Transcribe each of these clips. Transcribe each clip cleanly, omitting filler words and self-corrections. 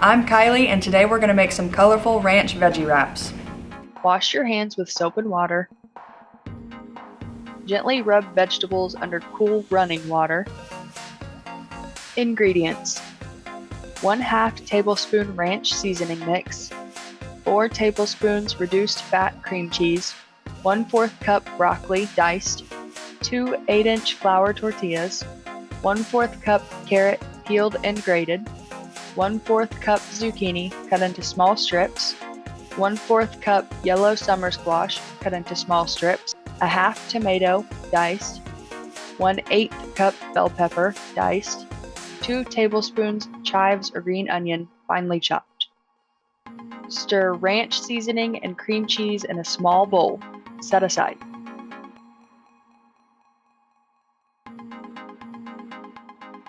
I'm Kylie, and today we're going to make some colorful ranch veggie wraps. Wash your hands with soap and water. Gently rub vegetables under cool running water. Ingredients: 1/2 tablespoon ranch seasoning mix, 4 tablespoons reduced fat cream cheese, 1/4 cup broccoli diced, 2 8-inch flour tortillas, 1/4 cup carrot peeled and grated, 1/4 cup zucchini cut into small strips, 1/4 cup yellow summer squash cut into small strips, a half tomato diced, 1/8 cup bell pepper diced, 2 tablespoons chives or green onion finely chopped. Stir ranch seasoning and cream cheese in a small bowl. Set aside.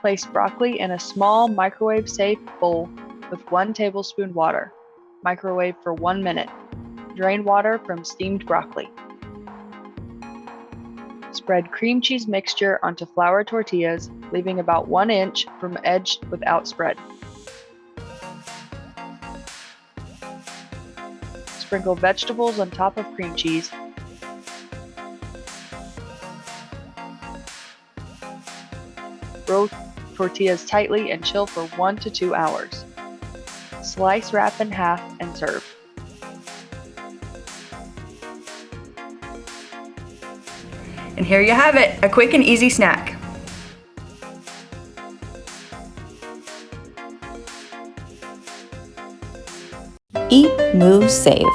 Place broccoli in a small microwave-safe bowl with 1 tablespoon water. Microwave for 1 minute. Drain water from steamed broccoli. Spread cream cheese mixture onto flour tortillas, leaving about 1 inch from edge without spread. Sprinkle vegetables on top of cream cheese. Roll tortillas tightly and chill for 1 to 2 hours. Slice wrap in half and serve. And here you have it, a quick and easy snack. Eat, Move, Save.